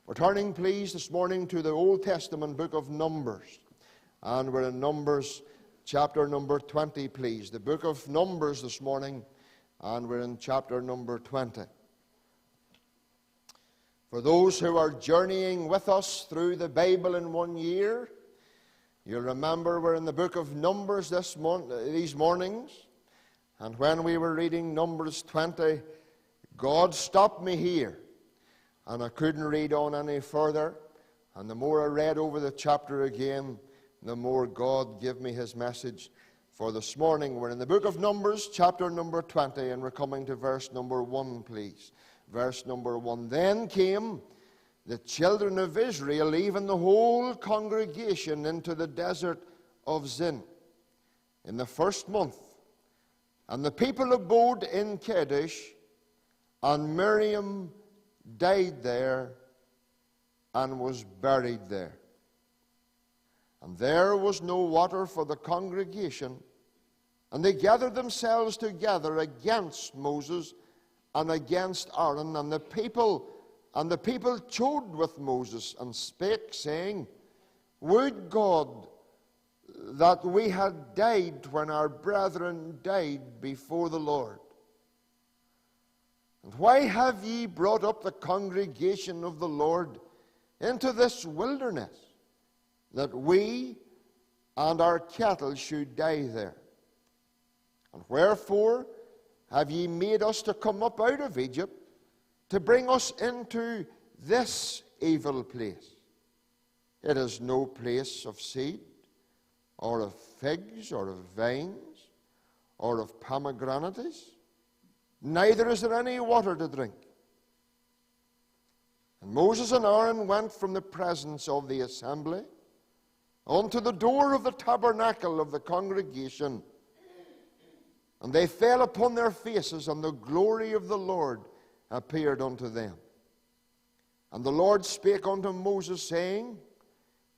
We're turning, please, this morning to the Old Testament book of Numbers. And we're in Numbers chapter number 20, please. The book of Numbers this morning, and we're in chapter number 20. For those who are journeying with us through the Bible in 1 year, you'll remember we're in the book of Numbers these mornings. And when we were reading Numbers 20, God stopped me here. And I couldn't read on any further. And the more I read over the chapter again, the more God gave me his message for this morning. We're in the book of Numbers, chapter number 20, and we're coming to verse number 1, please. Verse number 1. Then came the children of Israel, even the whole congregation, into the desert of Zin in the first month. And the people abode in Kadesh, and Miriam died there and was buried there. And there was no water for the congregation, and they gathered themselves together against Moses and against Aaron, and the people chode with Moses and spake, saying, Would God that we had died when our brethren died before the Lord. And why have ye brought up the congregation of the Lord into this wilderness, that we and our cattle should die there? And wherefore have ye made us to come up out of Egypt, to bring us into this evil place? It is no place of seed, or of figs, or of vines, or of pomegranates, neither is there any water to drink. And Moses and Aaron went from the presence of the assembly unto the door of the tabernacle of the congregation, and they fell upon their faces, and the glory of the Lord appeared unto them. And the Lord spake unto Moses, saying,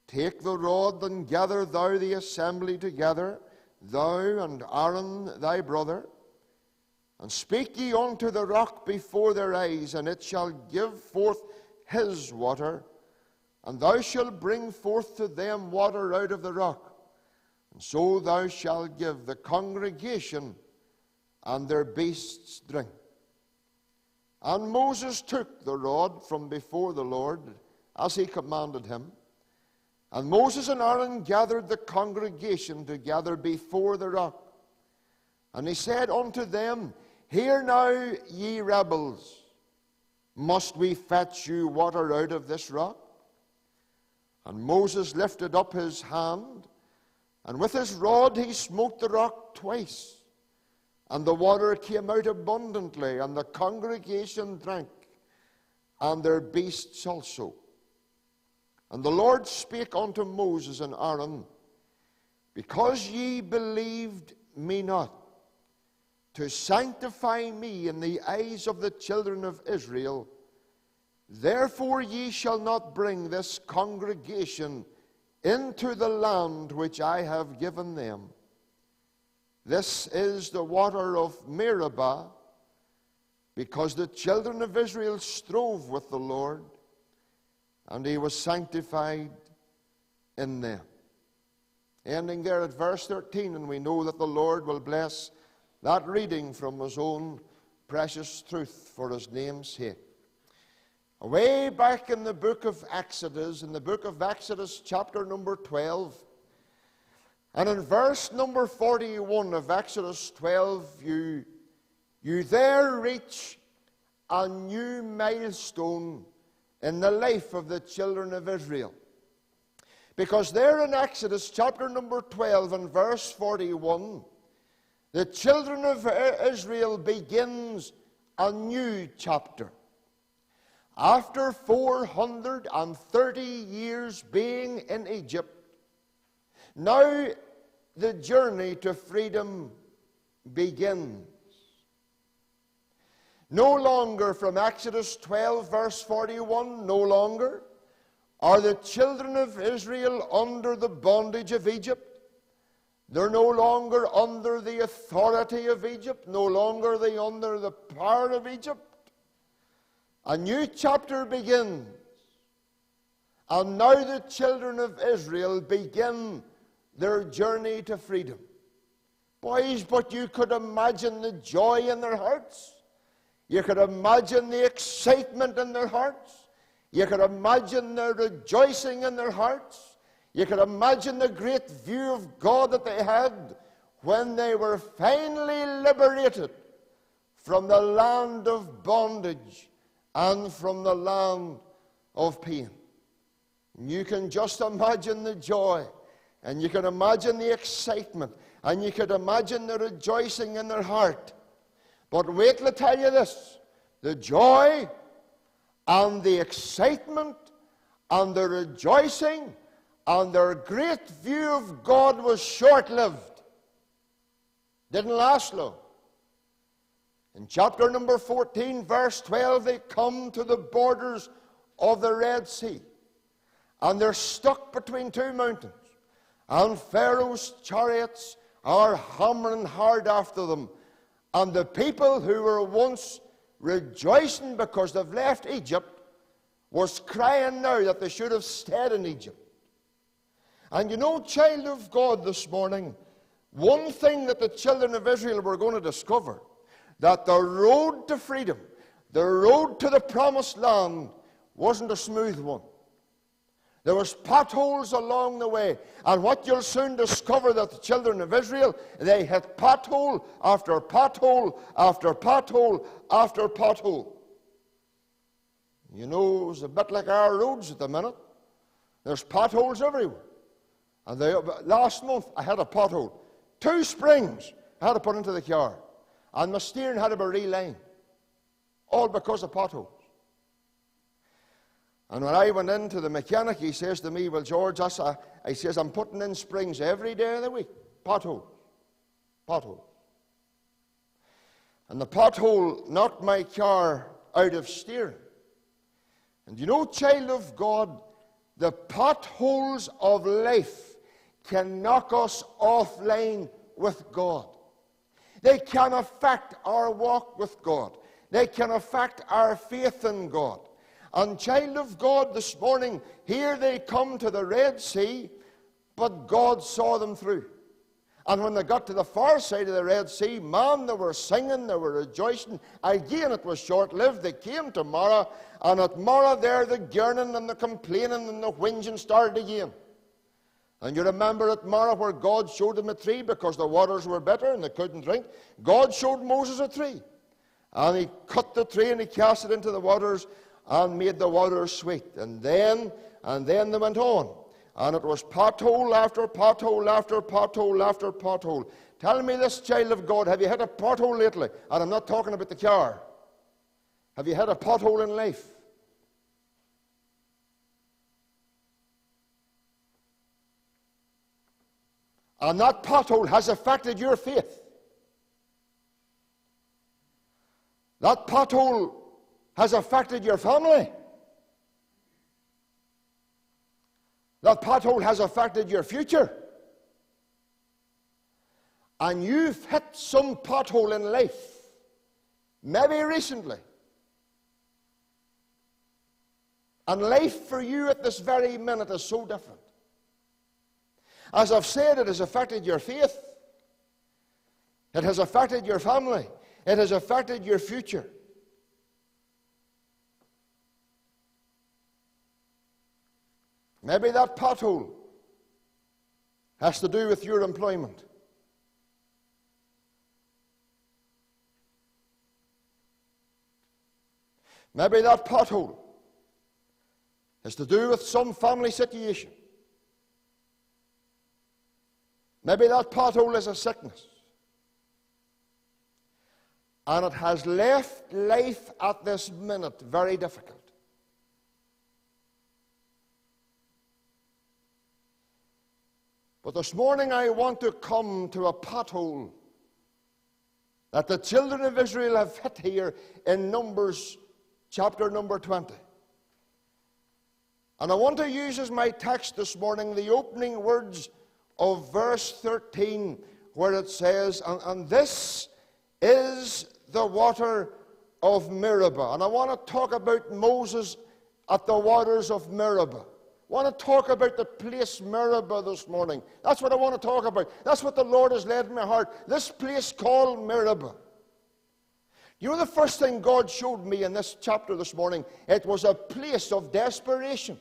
Take the rod, and gather thou the assembly together, thou and Aaron thy brother, and speak ye unto the rock before their eyes, and it shall give forth his water, and thou shalt bring forth to them water out of the rock. And so thou shalt give the congregation and their beasts drink. And Moses took the rod from before the Lord, as he commanded him. And Moses and Aaron gathered the congregation together before the rock. And he said unto them, Hear now, ye rebels, must we fetch you water out of this rock? And Moses lifted up his hand, and with his rod he smote the rock twice. And the water came out abundantly, and the congregation drank, and their beasts also. And the Lord spake unto Moses and Aaron, Because ye believed me not, to sanctify me in the eyes of the children of Israel, therefore ye shall not bring this congregation into the land which I have given them. This is the water of Meribah, because the children of Israel strove with the Lord, and he was sanctified in them. Ending there at verse 13, and we know that the Lord will bless that reading from his own precious truth for his name's sake. Way back in the book of Exodus, chapter number 12, and in verse number 41 of Exodus 12, you there reach a new milestone in the life of the children of Israel. Because there in Exodus chapter number 12 and verse 41, the children of Israel begins a new chapter. After 430 years being in Egypt, now the journey to freedom begins. No longer, from Exodus 12 verse 41, no longer are the children of Israel under the bondage of Egypt. They're no longer under the authority of Egypt, no longer are they under the power of Egypt. A new chapter begins. And now the children of Israel begin their journey to freedom. Boys, but you could imagine the joy in their hearts. You could imagine the excitement in their hearts. You could imagine the rejoicing in their hearts. You could imagine the great view of God that they had when they were finally liberated from the land of bondage and from the land of pain. You can just imagine the joy, and you can imagine the excitement, and you could imagine the rejoicing in their heart. But wait till I tell you this, the joy and the excitement and the rejoicing and their great view of God was short-lived. Didn't last long. In chapter number 14, verse 12, they come to the borders of the Red Sea. And they're stuck between two mountains. And Pharaoh's chariots are hammering hard after them. And the people who were once rejoicing because they've left Egypt was crying now that they should have stayed in Egypt. And you know, child of God, this morning, one thing that the children of Israel were going to discover, that the road to freedom, the road to the promised land, wasn't a smooth one. There was potholes along the way. And what you'll soon discover, that the children of Israel, they hit pothole after pothole after pothole after pothole. You know, it's a bit like our roads at the minute. There's potholes everywhere. And last month I had a pothole. 2 springs I had to put into the car. And my steering had to be relined. All because of potholes. And when I went into the mechanic, he says to me, well, George, he says, I'm putting in springs every day of the week. Potholes. Potholes. And the pothole knocked my car out of steering. And you know, child of God, the potholes of life can knock us offline with God. They can affect our walk with God. They can affect our faith in God. And child of God, this morning, here they come to the Red Sea, but God saw them through. And when they got to the far side of the Red Sea, man, they were singing, they were rejoicing. Again, it was short-lived. They came to Marah, and at Marah there, the yearning and the complaining and the whinging started again. And you remember at Marah where God showed them a tree because the waters were bitter and they couldn't drink. God showed Moses a tree. And he cut the tree and he cast it into the waters and made the waters sweet. And then they went on. And it was pothole after pothole after pothole after pothole. Tell me this, child of God, have you had a pothole lately? And I'm not talking about the car. Have you had a pothole in life? And that pothole has affected your faith. That pothole has affected your family. That pothole has affected your future. And you've hit some pothole in life, maybe recently. And life for you at this very minute is so different. As I've said, it has affected your faith. It has affected your family. It has affected your future. Maybe that pothole has to do with your employment. Maybe that pothole has to do with some family situation. Maybe that pothole is a sickness. And it has left life at this minute very difficult. But this morning I want to come to a pothole that the children of Israel have hit here in Numbers chapter number 20. And I want to use as my text this morning the opening words of verse 13, where it says, and this is the water of Meribah. And I want to talk about Moses at the waters of Meribah. I want to talk about the place Meribah this morning. That's what I want to talk about. That's what the Lord has led in my heart. This place called Meribah. You know the first thing God showed me in this chapter this morning? It was a place of desperation.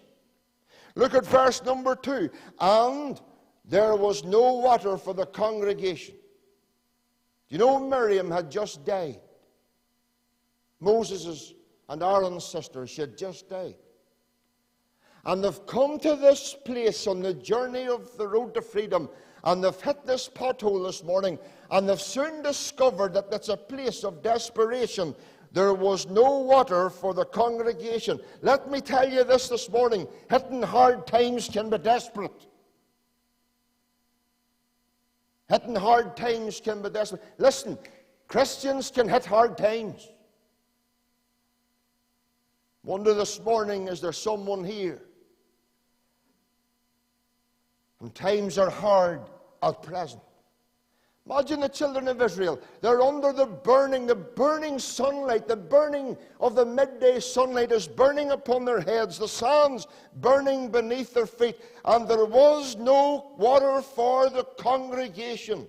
Look at verse number 2. And there was no water for the congregation. You know Miriam had just died. Moses' and Aaron's sister, she had just died. And they've come to this place on the journey of the road to freedom, and they've hit this pothole this morning, and they've soon discovered that it's a place of desperation. There was no water for the congregation. Let me tell you this morning, hitting hard times can be desperate. Hitting hard times can be desperate. Listen, Christians can hit hard times. Wonder this morning, is there someone here? And times are hard at present. Imagine the children of Israel. They're under the burning sunlight. The burning of the midday sunlight is burning upon their heads. The sands burning beneath their feet. And there was no water for the congregation.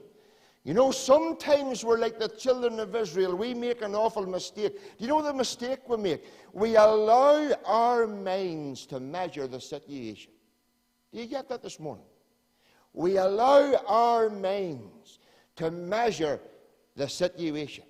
You know, sometimes we're like the children of Israel. We make an awful mistake. Do you know the mistake we make? We allow our minds to measure the situation. Do you get that this morning? We allow our minds to measure the situation.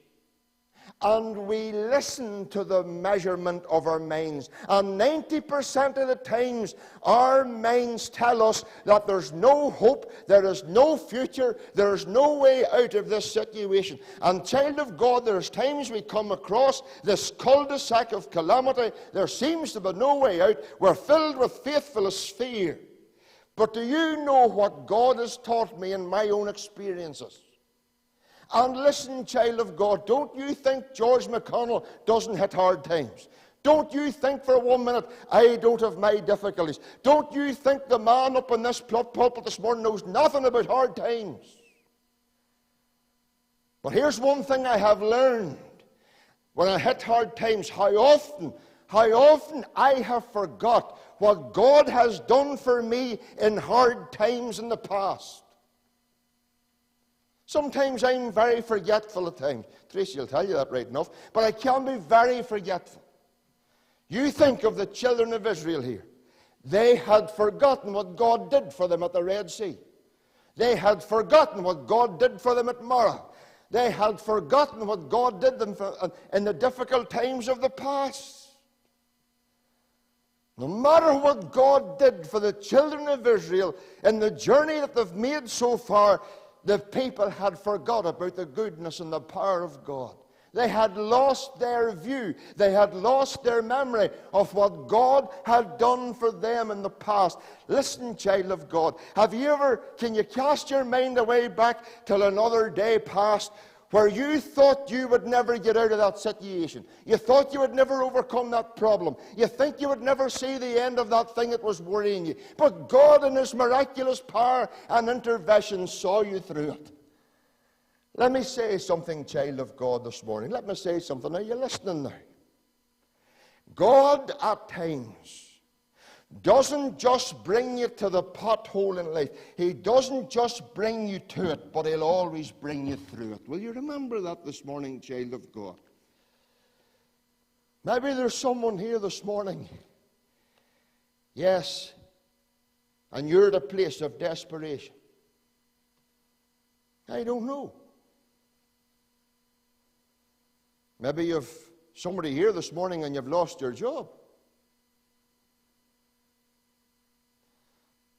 And we listen to the measurement of our minds. And 90% of the times, our minds tell us that there's no hope, there is no future, there's no way out of this situation. And child of God, there's times we come across this cul-de-sac of calamity. There seems to be no way out. We're filled with faithless fear. But do you know what God has taught me in my own experiences? And listen, child of God, don't you think George McConnell doesn't hit hard times? Don't you think for 1 minute, I don't have my difficulties? Don't you think the man up in this pulpit this morning knows nothing about hard times? But here's one thing I have learned. When I hit hard times, how often I have forgot what God has done for me in hard times in the past. Sometimes I'm very forgetful at times. Tracy will tell you that right enough. But I can be very forgetful. You think of the children of Israel here. They had forgotten what God did for them at the Red Sea. They had forgotten what God did for them at Marah. They had forgotten what God did them in the difficult times of the past. No matter what God did for the children of Israel in the journey that they've made so far, the people had forgot about the goodness and the power of God. They had lost their view. They had lost their memory of what God had done for them in the past. Listen, child of God, can you cast your mind away back till another day past where you thought you would never get out of that situation? You thought you would never overcome that problem. You think you would never see the end of that thing that was worrying you. But God in His miraculous power and intervention saw you through it. Let me say something, child of God, this morning. Let me say something. Are you listening now? God at times doesn't just bring you to the pothole in life. He doesn't just bring you to it, but He'll always bring you through it. Will you remember that this morning, child of God? Maybe there's someone here this morning. Yes, and you're at a place of desperation. I don't know. Maybe you've somebody here this morning and you've lost your job.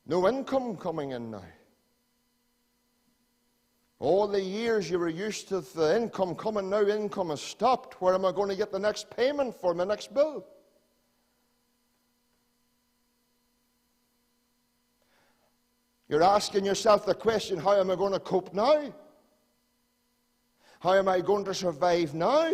No income coming in now. All the years you were used to the income coming, now income has stopped. Where am I going to get the next payment for my next bill? You're asking yourself the question, how am I going to cope now? How am I going to survive now?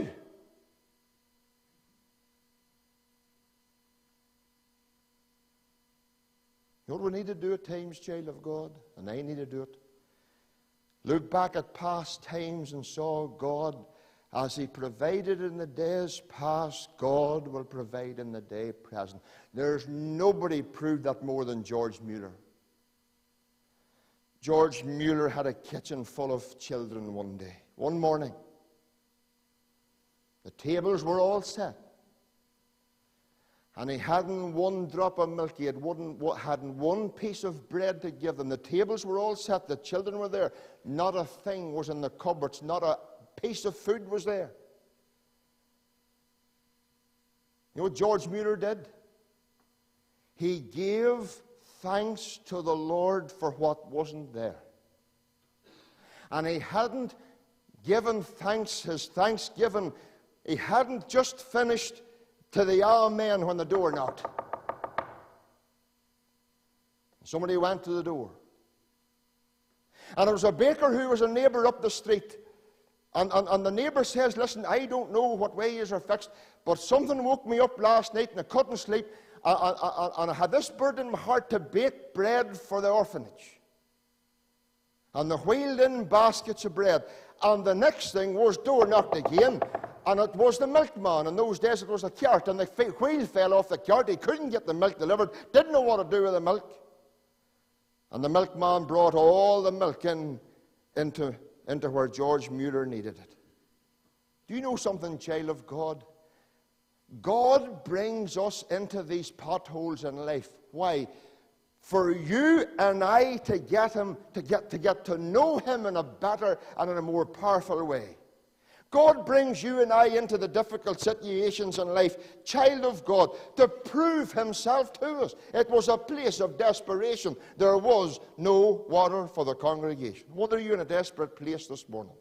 You know what we need to do at times, child of God? And I need to do it. Look back at past times and saw God As He provided in the days past, God will provide in the day present. There's nobody proved that more than George Mueller. George Mueller had a kitchen full of children one day, one morning. The tables were all set. And he hadn't one drop of milk. He hadn't one piece of bread to give them. The tables were all set. The children were there. Not a thing was in the cupboards. Not a piece of food was there. You know what George Mueller did? He gave thanks to the Lord for what wasn't there. And he hadn't given thanks, his thanksgiving, he hadn't just finished to the amen when the door knocked. Somebody went to the door. And there was a baker who was a neighbor up the street. And the neighbor says, listen, I don't know what way yours are fixed, but something woke me up last night and I couldn't sleep. And I had this burden in my heart to bake bread for the orphanage. And they wheeled in baskets of bread. And the next thing was door knocked again. And it was the milkman. In those days it was a cart. And the wheel fell off the cart. He couldn't get the milk delivered. Didn't know what to do with the milk. And the milkman brought all the milk into where George Mueller needed it. Do you know something, child of God? God brings us into these potholes in life. Why? For you and I to get to know Him in a better and in a more powerful way. God brings you and I into the difficult situations in life, child of God, to prove Himself to us. It was a place of desperation. There was no water for the congregation. What are you in a desperate place this morning?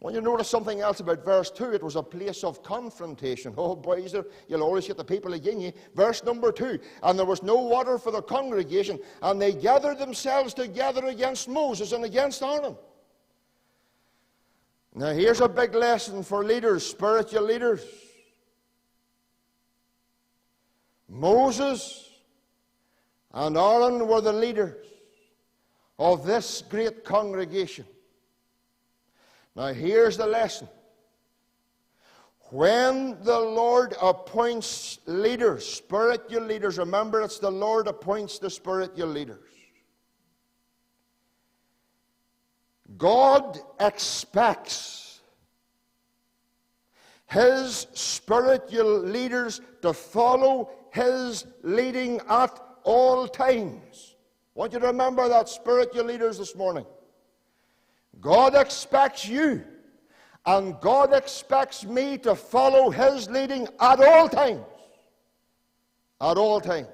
Well, you notice something else about verse 2. It was a place of confrontation. Oh, boys, you'll always get the people again you. Verse number 2. And there was no water for the congregation, and they gathered themselves together against Moses and against Aaron. Now, here's a big lesson for leaders, spiritual leaders. Moses and Aaron were the leaders of this great congregation. Now, here's the lesson. When the Lord appoints leaders, spiritual leaders, remember it's the Lord appoints the spiritual leaders. God expects His spiritual leaders to follow His leading at all times. I want you to remember that, spiritual leaders, this morning. God expects you and God expects me to follow His leading at all times. At all times.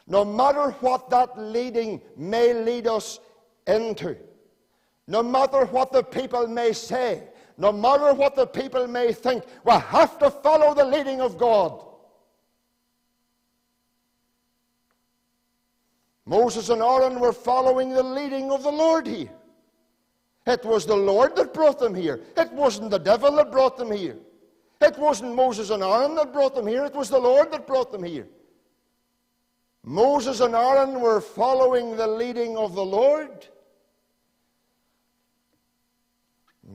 No matter what that leading may lead us into. No matter what the people may say, no matter what the people may think, we have to follow the leading of God. Moses and Aaron were following the leading of the Lord here. It was the Lord that brought them here. It wasn't the devil that brought them here. It wasn't Moses and Aaron that brought them here. It was the Lord that brought them here. Moses and Aaron were following the leading of the Lord.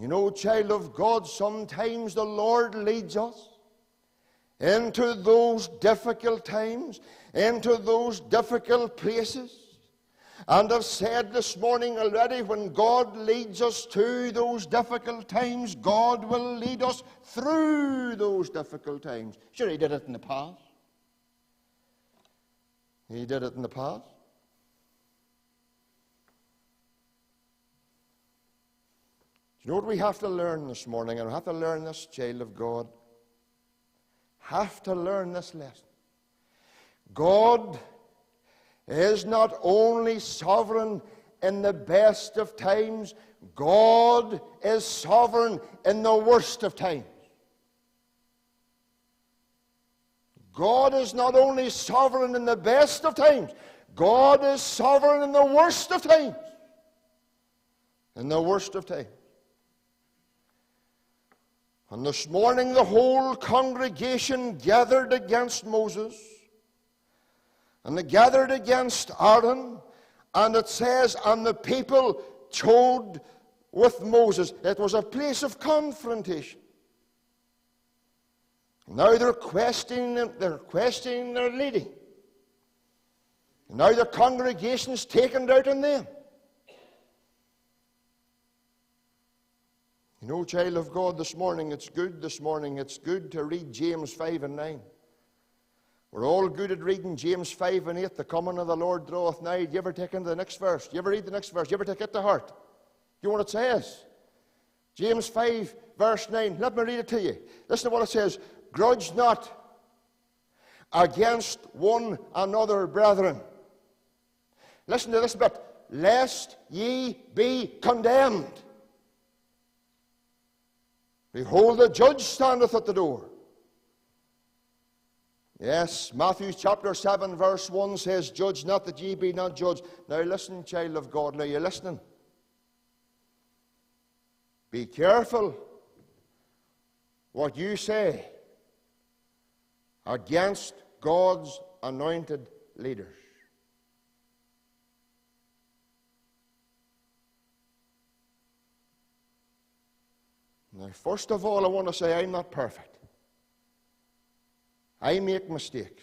You know, child of God, sometimes the Lord leads us into those difficult times, into those difficult places. And I've said this morning already, when God leads us to those difficult times, God will lead us through those difficult times. Sure, He did it in the past. He did it in the past. You know what we have to learn this morning? And we have to learn this, child of God. Have to learn this lesson. God is not only sovereign in the best of times, God is sovereign in the worst of times. God is not only sovereign in the best of times, God is sovereign in the worst of times. In the worst of times. And this morning the whole congregation gathered against Moses, and they gathered against Aaron, and it says, and the people showed with Moses. It was a place of confrontation. Now they're questioning their leading. Now the congregation's taken it out on them. You know, child of God, this morning it's good to read James 5 and 9. We're all good at reading James 5 and 8. The coming of the Lord draweth nigh. Do you ever take into the next verse? Do you ever read the next verse? Do you ever take it to heart? Do you know what it says? James 5 verse 9. Let me read it to you. Listen to what it says. Grudge not against one another, brethren. Listen to this bit. Lest ye be condemned. Behold, the judge standeth at the door. Yes, Matthew chapter 7 verse 1 says, Judge not that ye be not judged. Now listen, child of God, now you're listening. Be careful what you say against God's anointed leaders. Now, first of all, I want to say I'm not perfect. I make mistakes.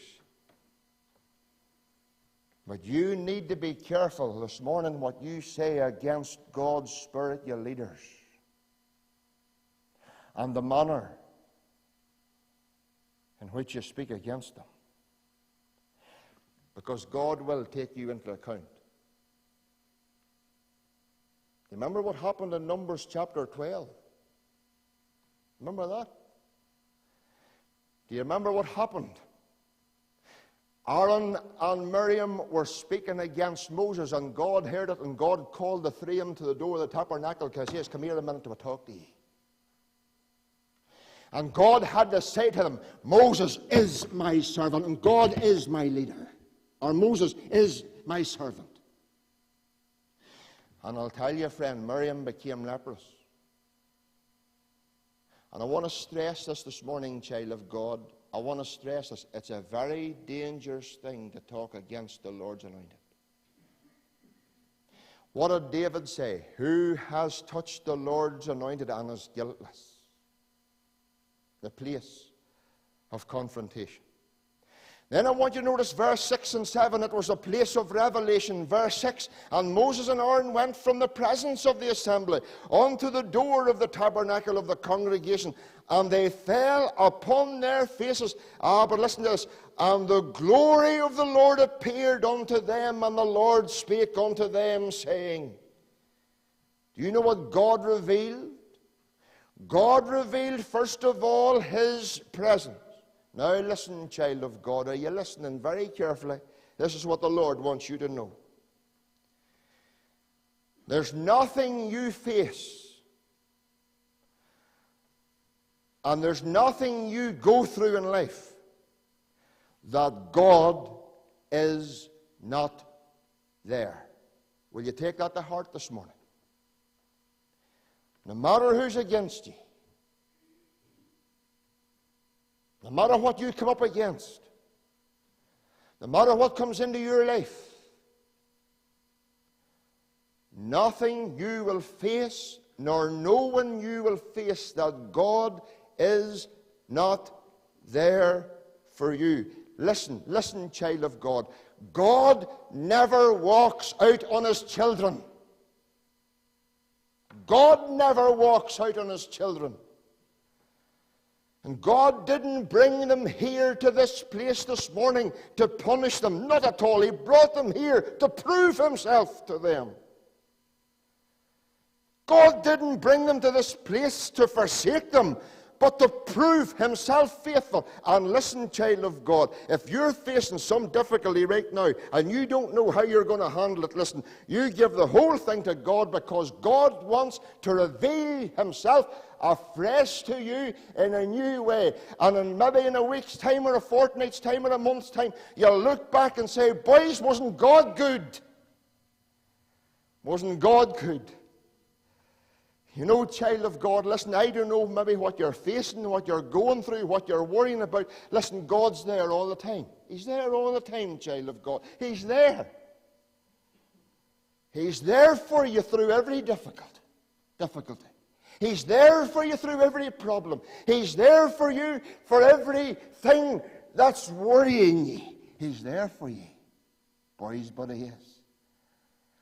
But you need to be careful this morning what you say against God's spiritual leaders and the manner in which you speak against them. Because God will take you into account. Remember what happened in Numbers chapter 12? Remember that? Do you remember what happened? Aaron and Miriam were speaking against Moses, and God heard it, and God called the three of them to the door of the tabernacle because he says, come here a minute to talk to you. And God had to say to them, Moses is my servant, and God is my leader. Or Moses is my servant. And I'll tell you, friend, Miriam became leprous. And I want to stress this morning, child of God. I want to stress this. It's a very dangerous thing to talk against the Lord's anointed. What did David say? Who has touched the Lord's anointed and is guiltless? The place of confrontation. Then I want you to notice verse 6 and 7. It was a place of revelation. Verse 6, and Moses and Aaron went from the presence of the assembly unto the door of the tabernacle of the congregation, and they fell upon their faces. But listen to this. And the glory of the Lord appeared unto them, and the Lord spake unto them, saying, do you know what God revealed? God revealed, first of all, his presence. Now listen, child of God, are you listening very carefully? This is what the Lord wants you to know. There's nothing you face, and there's nothing you go through in life that God is not there. Will you take that to heart this morning? No matter who's against you, no matter what you come up against, no matter what comes into your life, nothing you will face, nor no one you will face that God is not there for you. Listen, child of God. God never walks out on his children. God never walks out on his children. And God didn't bring them here to this place this morning to punish them. Not at all. He brought them here to prove himself to them. God didn't bring them to this place to forsake them, but to prove himself faithful. And listen, child of God, if you're facing some difficulty right now and you don't know how you're going to handle it, listen, you give the whole thing to God, because God wants to reveal himself afresh to you in a new way. And maybe in a week's time or a fortnight's time or a month's time, you'll look back and say, boys, wasn't God good? Wasn't God good? You know, child of God, listen, I don't know maybe what you're facing, what you're going through, what you're worrying about. Listen, God's there all the time. He's there all the time, child of God. He's there. He's there for you through every difficulty. difficulty. He's there for you through every problem. He's there for you for everything that's worrying you. He's there for you. Boys, but he is.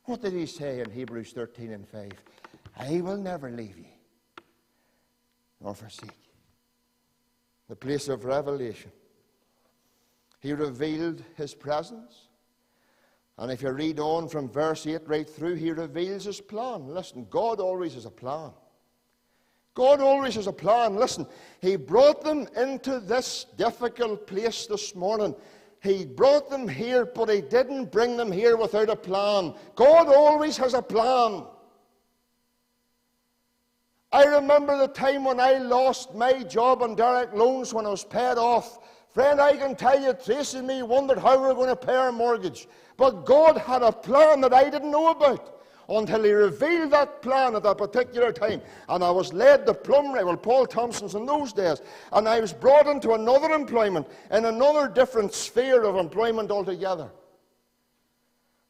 What did he say in Hebrews 13:5? I will never leave you nor forsake you. The place of revelation. He revealed his presence. And if you read on from verse 8 right through, he reveals his plan. Listen, God always has a plan. God always has a plan. Listen, he brought them into this difficult place this morning. He brought them here, but he didn't bring them here without a plan. God always has a plan. I remember the time when I lost my job on direct loans when I was paid off. Friend, I can tell you, Tracy and me wondered how we were going to pay our mortgage. But God had a plan that I didn't know about until he revealed that plan at that particular time. And I was led to Paul Thompson's in those days. And I was brought into another employment, in another different sphere of employment altogether.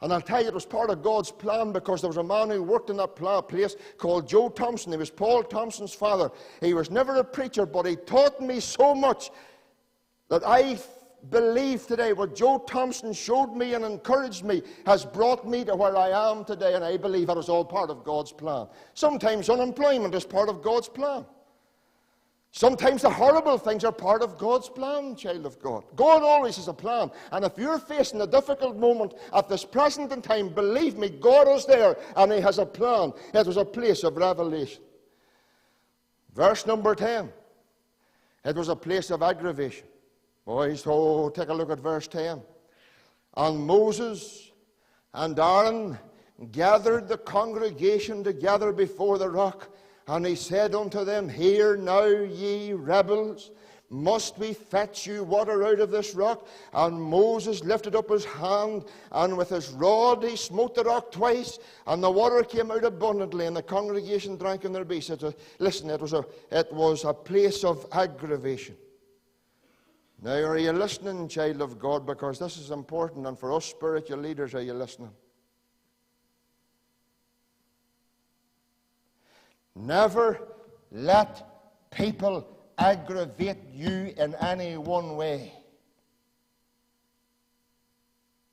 And I'll tell you, it was part of God's plan, because there was a man who worked in that place called Joe Thompson. He was Paul Thompson's father. He was never a preacher, but he taught me so much that I believe today what Joe Thompson showed me and encouraged me has brought me to where I am today, and I believe it was all part of God's plan. Sometimes unemployment is part of God's plan. Sometimes the horrible things are part of God's plan, child of God. God always has a plan. And if you're facing a difficult moment at this present in time, believe me, God is there and he has a plan. It was a place of revelation. Verse number 10. It was a place of aggravation. Boys, take a look at verse 10. And Moses and Aaron gathered the congregation together before the rock. And he said unto them, Hear now, ye rebels, must we fetch you water out of this rock? And Moses lifted up his hand, and with his rod he smote the rock twice, and the water came out abundantly, and the congregation drank in their beasts. Listen, it was a place of aggravation. Now, are you listening, child of God? Because this is important, and for us spiritual leaders, are you listening? Never let people aggravate you in any one way.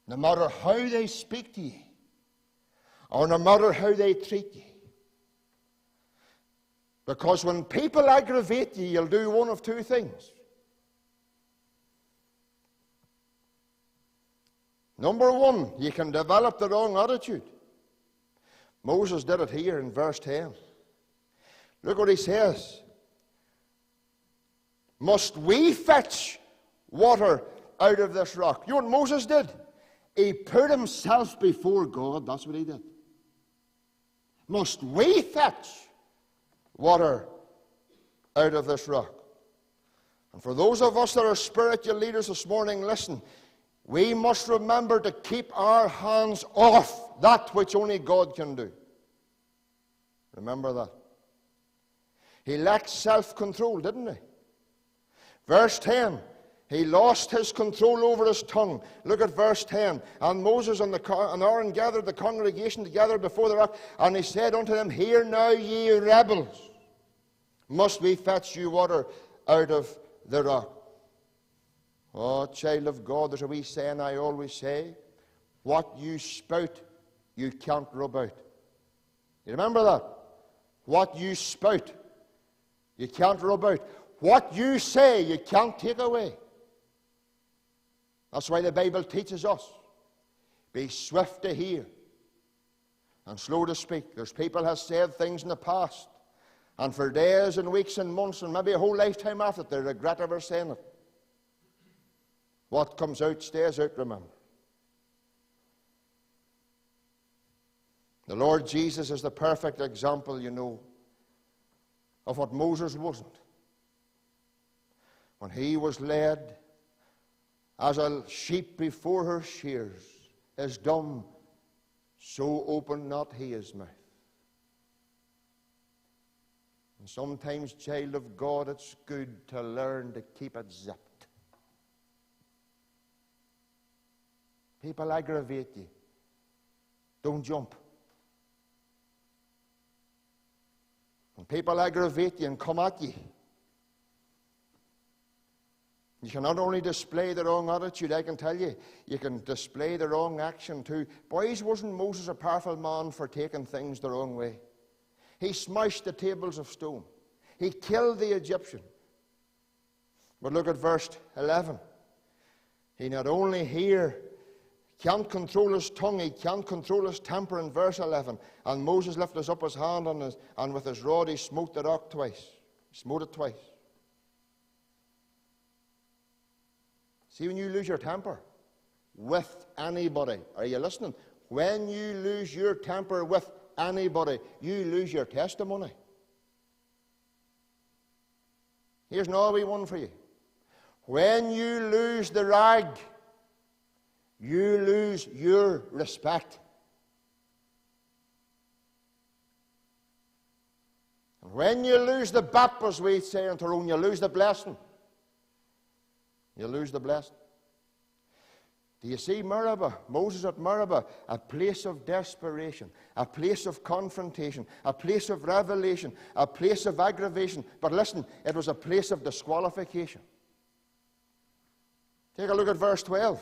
No matter how they speak to you, or no matter how they treat you. Because when people aggravate you, you'll do one of two things. Number one, you can develop the wrong attitude. Moses did it here in verse 10. Look what he says. Must we fetch water out of this rock? You know what Moses did? He put himself before God. That's what he did. Must we fetch water out of this rock? And for those of us that are spiritual leaders this morning, listen. We must remember to keep our hands off that which only God can do. Remember that. He lacked self-control, didn't he? Verse 10, he lost his control over his tongue. Look at verse 10. And Moses and Aaron gathered the congregation together before the rock, and he said unto them, Hear now, ye rebels, must we fetch you water out of the rock? Oh, child of God, there's a wee saying I always say, what you spout, you can't rub out. You remember that? What you spout, you can't rub out. What you say, you can't take away. That's why the Bible teaches us. Be swift to hear and slow to speak. There's people have said things in the past, and for days and weeks and months and maybe a whole lifetime after, they regret ever saying it. What comes out stays out, remember. The Lord Jesus is the perfect example, you know, of what Moses wasn't. When he was led as a sheep before her shears, is dumb, so open not he his mouth. And sometimes, child of God, it's good to learn to keep it zipped. People aggravate you. Don't jump. And people aggravate you and come at you. You can not only display the wrong attitude, I can tell you, you can display the wrong action too. Boys, wasn't Moses a powerful man for taking things the wrong way? He smashed the tables of stone. He killed the Egyptian. But look at verse 11. He not only here can't control his tongue, he can't control his temper in verse 11. And Moses lifted up his hand and with his rod he smote the rock twice. He smote it twice. See, when you lose your temper with anybody, are you listening? When you lose your temper with anybody, you lose your testimony. Here's another wee one for you. When you lose the rag, you lose your respect. And when you lose the bap, as we say in Tyrone, you lose the blessing. You lose the blessing. Do you see Meribah, Moses at Meribah, a place of desperation, a place of confrontation, a place of revelation, a place of aggravation. But listen, it was a place of disqualification. Take a look at verse 12.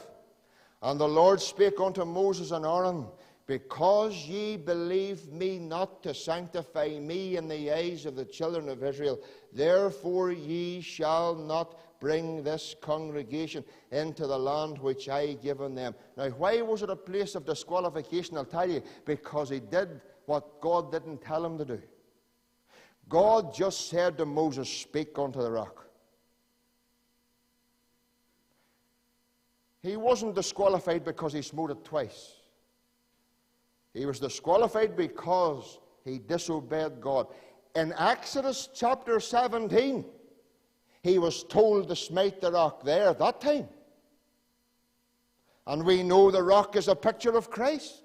And the Lord spake unto Moses and Aaron, because ye believe me not to sanctify me in the eyes of the children of Israel, therefore ye shall not bring this congregation into the land which I give on them. Now, why was it a place of disqualification? I'll tell you, because he did what God didn't tell him to do. God just said to Moses, speak unto the rock. He wasn't disqualified because he smote it twice. He was disqualified because he disobeyed God. In Exodus chapter 17, he was told to smite the rock there at that time. And we know the rock is a picture of Christ.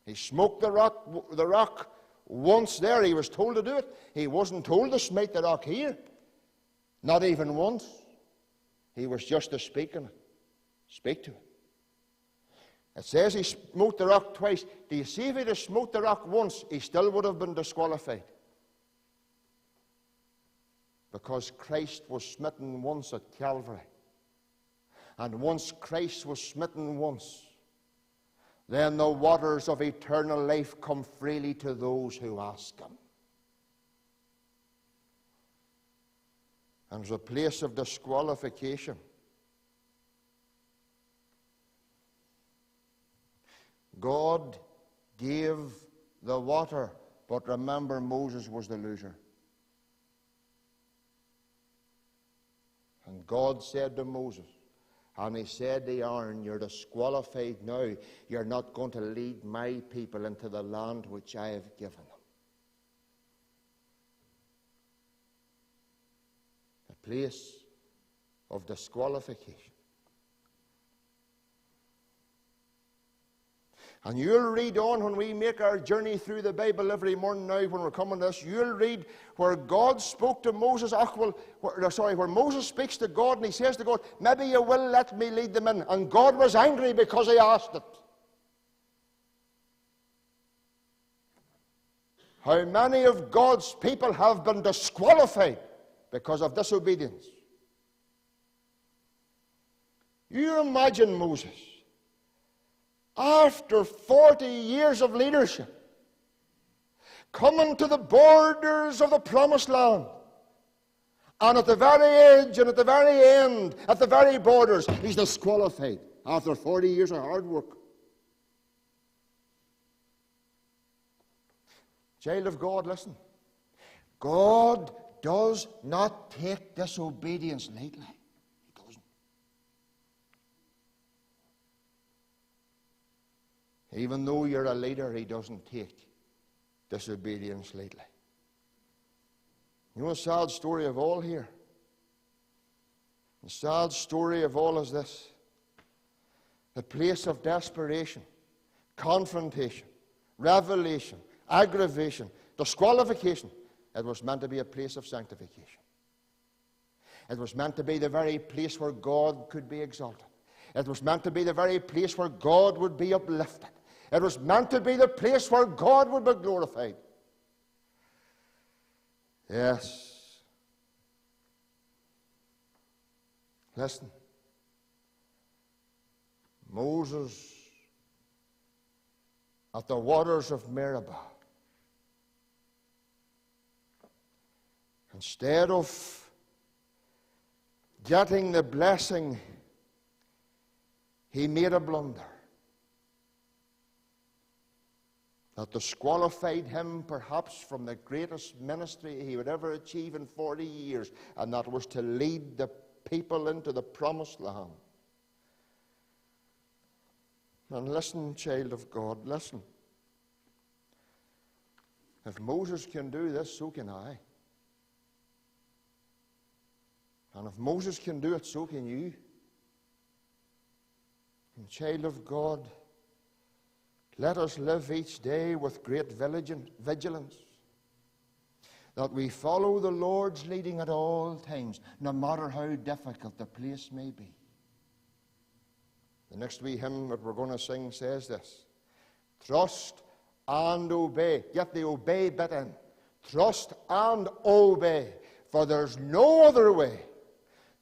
He smote the rock once there. He was told to do it. He wasn't told to smite the rock here. Not even once. He was just to speak in it. Speak to it. It says he smote the rock twice. Do you see, if he'd have smote the rock once, he still would have been disqualified. Because Christ was smitten once at Calvary. And once Christ was smitten once, then the waters of eternal life come freely to those who ask him. And there's a place of disqualification. God gave the water, but remember, Moses was the loser. And God said to Moses, and he said to Aaron, you're disqualified now. You're not going to lead my people into the land which I have given them. A place of disqualification. And you'll read on when we make our journey through the Bible every morning now, when we're coming to this, you'll read where God spoke to Moses, where Moses speaks to God and he says to God, maybe you will let me lead them in. And God was angry because he asked it. How many of God's people have been disqualified because of disobedience? You imagine Moses, after 40 years of leadership, coming to the borders of the promised land, and at the very edge and at the very end, at the very borders, he's disqualified after 40 years of hard work. Child of God, listen. God does not take disobedience lightly. Even though you're a leader, he doesn't take disobedience lightly. You know the sad story of all here? The sad story of all is this. The place of desperation, confrontation, revelation, aggravation, disqualification. It was meant to be a place of sanctification. It was meant to be the very place where God could be exalted. It was meant to be the very place where God would be uplifted. It was meant to be the place where God would be glorified. Yes. Listen. Moses at the waters of Meribah, instead of getting the blessing, he made a blunder that disqualified him perhaps from the greatest ministry he would ever achieve in 40 years, and that was to lead the people into the promised land. And listen, child of God, listen. If Moses can do this, so can I. And if Moses can do it, so can you. And child of God, let us live each day with great vigilance, that we follow the Lord's leading at all times, no matter how difficult the place may be. The next wee hymn that we're going to sing says this: trust and obey. Get the obey bit in. Trust and obey, for there's no other way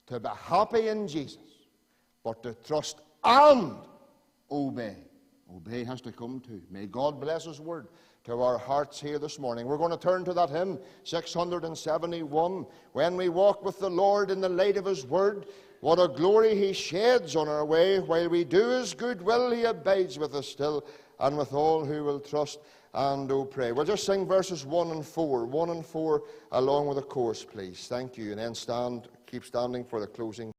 to be happy in Jesus but to trust and obey. Obey has to come too. May God bless His word to our hearts here this morning. We're going to turn to that hymn, 671. When we walk with the Lord in the light of His word, what a glory He sheds on our way. While we do His good will, He abides with us still, and with all who will trust and obey. We'll just sing verses 1 and 4. 1 and 4 along with the chorus, please. Thank you. And then keep standing for the closing.